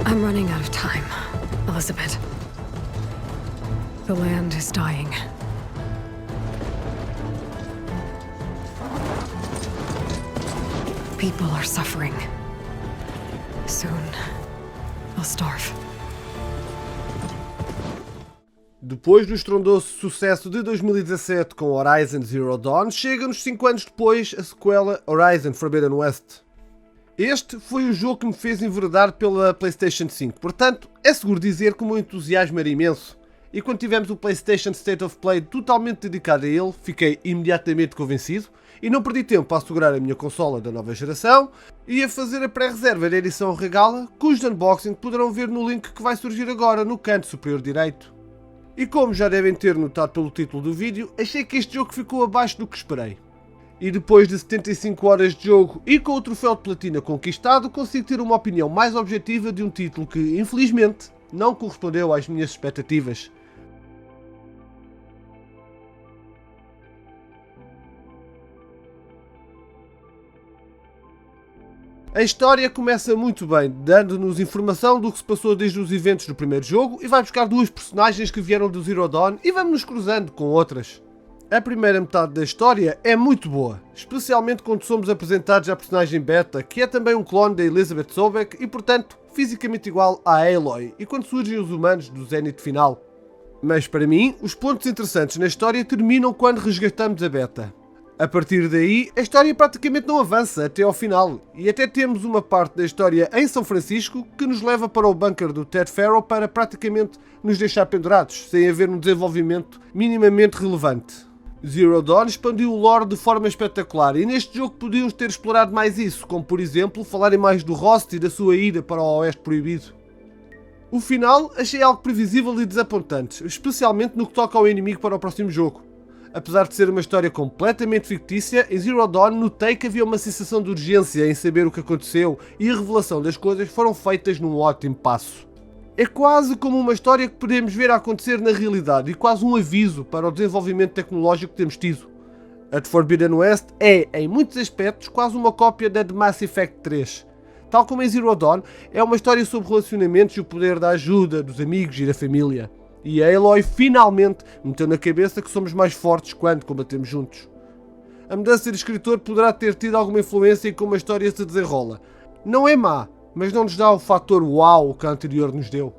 I'm running out of time, Elizabeth. The land is dying. People are suffering. Soon, they'll starve. Depois do estrondoso sucesso de 2017 com Horizon Zero Dawn, chega-nos 5 anos depois a sequela Horizon Forbidden West. Este foi o jogo que me fez enveredar pela PlayStation 5, portanto é seguro dizer que o meu entusiasmo era imenso. E quando tivemos o PlayStation State of Play totalmente dedicado a ele, fiquei imediatamente convencido e não perdi tempo a assegurar a minha consola da nova geração e a fazer a pré-reserva da edição regala, cujo unboxing poderão ver no link que vai surgir agora no canto superior direito. E como já devem ter notado pelo título do vídeo, achei que este jogo ficou abaixo do que esperei. E depois de 75 horas de jogo e com o troféu de platina conquistado, consigo ter uma opinião mais objetiva de um título que, infelizmente, não correspondeu às minhas expectativas. A história começa muito bem, dando-nos informação do que se passou desde os eventos do primeiro jogo e vai buscar duas personagens que vieram do Zero Dawn e vamos nos cruzando com outras. A primeira metade da história é muito boa, especialmente quando somos apresentados à personagem Beta, que é também um clone da Elizabeth Sobeck e, portanto, fisicamente igual à Aloy, e quando surgem os humanos do Zenith final. Mas para mim, os pontos interessantes na história terminam quando resgatamos a Beta. A partir daí, a história praticamente não avança até ao final, e até temos uma parte da história em São Francisco que nos leva para o bunker do Ted Faro para praticamente nos deixar pendurados, sem haver um desenvolvimento minimamente relevante. Zero Dawn expandiu o lore de forma espetacular e neste jogo podíamos ter explorado mais isso, como por exemplo falarem mais do Rost e da sua ida para o Oeste Proibido. O final achei algo previsível e desapontante, especialmente no que toca ao inimigo para o próximo jogo. Apesar de ser uma história completamente fictícia, em Zero Dawn notei que havia uma sensação de urgência em saber o que aconteceu e a revelação das coisas foram feitas num ótimo passo. É quase como uma história que podemos ver a acontecer na realidade e quase um aviso para o desenvolvimento tecnológico que temos tido. A de Forbidden West é, em muitos aspectos, quase uma cópia da de Mass Effect 3. Tal como em Zero Dawn, é uma história sobre relacionamentos e o poder da ajuda, dos amigos e da família. E a Aloy finalmente meteu na cabeça que somos mais fortes quando combatemos juntos. A mudança de escritor poderá ter tido alguma influência em como a história se desenrola. Não é má, mas não nos dá o fator uau que a anterior nos deu.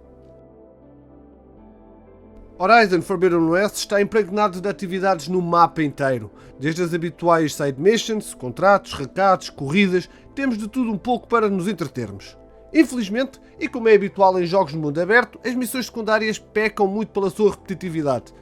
Horizon Forbidden West está impregnado de atividades no mapa inteiro. Desde as habituais side missions, contratos, recados, corridas, temos de tudo um pouco para nos entretermos. Infelizmente, e como é habitual em jogos de mundo aberto, as missões secundárias pecam muito pela sua repetitividade.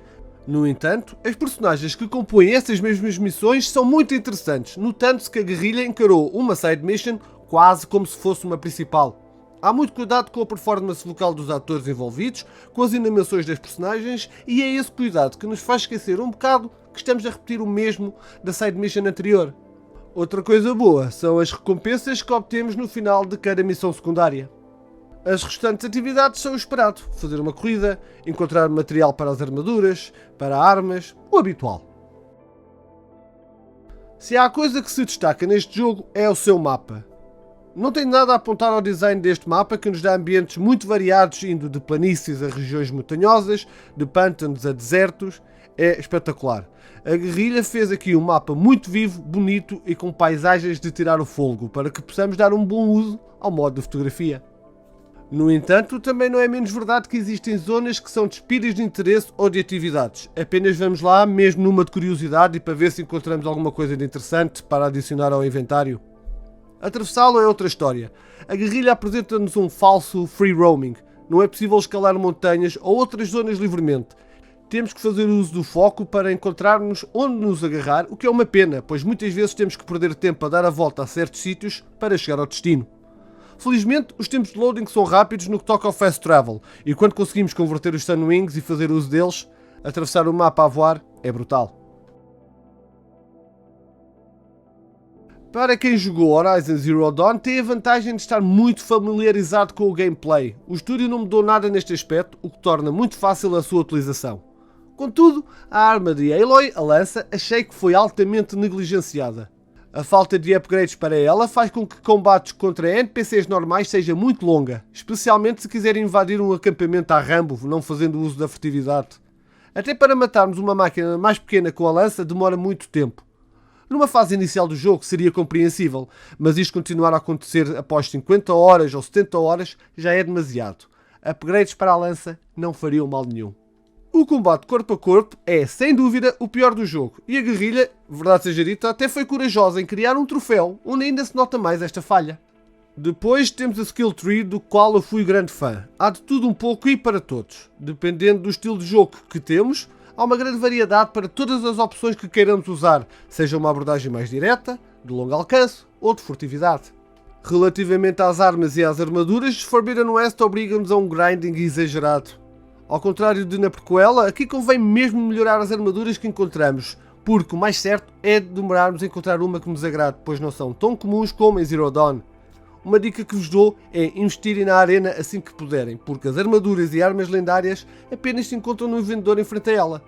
No entanto, as personagens que compõem essas mesmas missões são muito interessantes, notando-se que a guerrilha encarou uma side mission quase como se fosse uma principal. Há muito cuidado com a performance vocal dos atores envolvidos, com as animações das personagens, e é esse cuidado que nos faz esquecer um bocado que estamos a repetir o mesmo da side mission anterior. Outra coisa boa são as recompensas que obtemos no final de cada missão secundária. As restantes atividades são o esperado: fazer uma corrida, encontrar material para as armaduras, para armas, o habitual. Se há coisa que se destaca neste jogo é o seu mapa. Não tenho nada a apontar ao design deste mapa, que nos dá ambientes muito variados, indo de planícies a regiões montanhosas, de pântanos a desertos. É espetacular. A guerrilha fez aqui um mapa muito vivo, bonito e com paisagens de tirar o fôlego, para que possamos dar um bom uso ao modo de fotografia. No entanto, também não é menos verdade que existem zonas que são despidas de interesse ou de atividades. Apenas vamos lá, mesmo numa de curiosidade e para ver se encontramos alguma coisa de interessante para adicionar ao inventário. Atravessá-lo é outra história. A guerrilha apresenta-nos um falso free roaming. Não é possível escalar montanhas ou outras zonas livremente. Temos que fazer uso do foco para encontrarmos onde nos agarrar, o que é uma pena, pois muitas vezes temos que perder tempo a dar a volta a certos sítios para chegar ao destino. Felizmente, os tempos de loading são rápidos no que toca ao fast travel, e quando conseguimos converter os Sunwings e fazer uso deles, atravessar o mapa a voar é brutal. Para quem jogou Horizon Zero Dawn, tem a vantagem de estar muito familiarizado com o gameplay. O estúdio não mudou nada neste aspecto, o que torna muito fácil a sua utilização. Contudo, a arma de Aloy, a lança, achei que foi altamente negligenciada. A falta de upgrades para ela faz com que combates contra NPCs normais seja muito longa, especialmente se quiserem invadir um acampamento à Rambo, não fazendo uso da furtividade. Até para matarmos uma máquina mais pequena com a lança demora muito tempo. Numa fase inicial do jogo seria compreensível, mas isto continuar a acontecer após 50 horas ou 70 horas já é demasiado. Upgrades para a lança não fariam mal nenhum. O combate corpo a corpo é, sem dúvida, o pior do jogo, e a guerrilha, verdade seja dita, até foi corajosa em criar um troféu onde ainda se nota mais esta falha. Depois temos a Skill Tree, do qual eu fui grande fã. Há de tudo um pouco e para todos. Dependendo do estilo de jogo que temos, há uma grande variedade para todas as opções que queiramos usar, seja uma abordagem mais direta, de longo alcance ou de furtividade. Relativamente às armas e às armaduras, Forbidden West obriga-nos a um grinding exagerado. Ao contrário de na prequela, aqui convém mesmo melhorar as armaduras que encontramos, porque o mais certo é demorarmos a encontrar uma que nos agrade, pois não são tão comuns como em Zero Dawn. Uma dica que vos dou é investirem na arena assim que puderem, porque as armaduras e armas lendárias apenas se encontram no vendedor em frente a ela.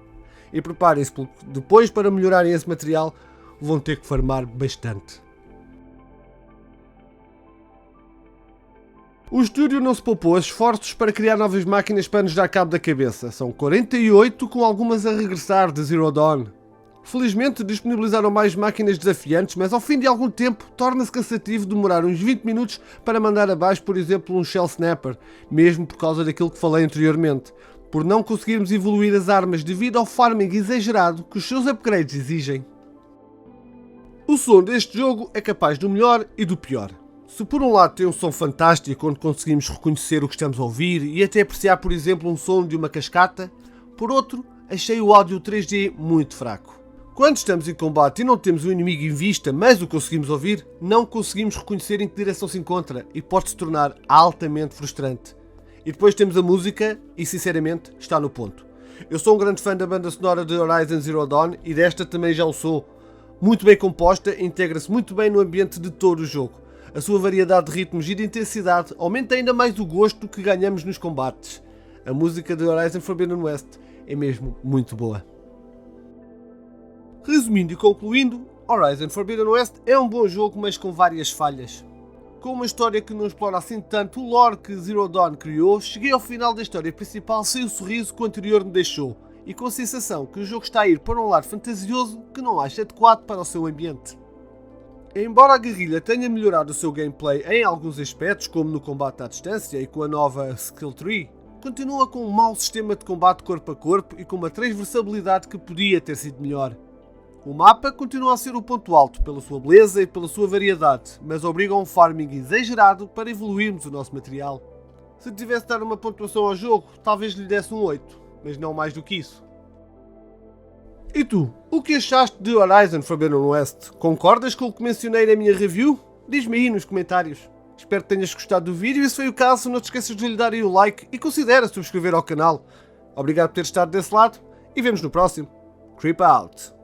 E preparem-se, porque depois para melhorarem esse material vão ter que farmar bastante. O estúdio não se poupou a esforços para criar novas máquinas para nos dar cabo da cabeça. São 48, com algumas a regressar de Zero Dawn. Felizmente disponibilizaram mais máquinas desafiantes, mas ao fim de algum tempo torna-se cansativo demorar uns 20 minutos para mandar abaixo, por exemplo, um Shell Snapper, mesmo por causa daquilo que falei anteriormente, por não conseguirmos evoluir as armas devido ao farming exagerado que os seus upgrades exigem. O som deste jogo é capaz do melhor e do pior. Se por um lado tem um som fantástico onde conseguimos reconhecer o que estamos a ouvir e até apreciar, por exemplo, um som de uma cascata, por outro, achei o áudio 3D muito fraco. Quando estamos em combate e não temos o inimigo em vista, mas o conseguimos ouvir, não conseguimos reconhecer em que direção se encontra e pode se tornar altamente frustrante. E depois temos a música e, sinceramente, está no ponto. Eu sou um grande fã da banda sonora de Horizon Zero Dawn e desta também já o sou. Muito bem composta, integra-se muito bem no ambiente de todo o jogo. A sua variedade de ritmos e de intensidade aumenta ainda mais o gosto que ganhamos nos combates. A música de Horizon Forbidden West é mesmo muito boa. Resumindo e concluindo, Horizon Forbidden West é um bom jogo, mas com várias falhas. Com uma história que não explora assim tanto o lore que Zero Dawn criou, cheguei ao final da história principal sem o sorriso que o anterior me deixou, e com a sensação que o jogo está a ir para um lado fantasioso que não acho adequado para o seu ambiente. Embora a guerrilha tenha melhorado o seu gameplay em alguns aspectos, como no combate à distância e com a nova Skill Tree, continua com um mau sistema de combate corpo a corpo e com uma transversabilidade que podia ter sido melhor. O mapa continua a ser o ponto alto pela sua beleza e pela sua variedade, mas obriga a um farming exagerado para evoluirmos o nosso material. Se tivesse de dar uma pontuação ao jogo, talvez lhe desse um 8, mas não mais do que isso. E tu, o que achaste de Horizon Forbidden West? Concordas com o que mencionei na minha review? Diz-me aí nos comentários. Espero que tenhas gostado do vídeo e se foi o caso, não te esqueças de lhe dar aí o like e considera subscrever ao canal. Obrigado por ter estado desse lado e vemos no próximo. Creep out!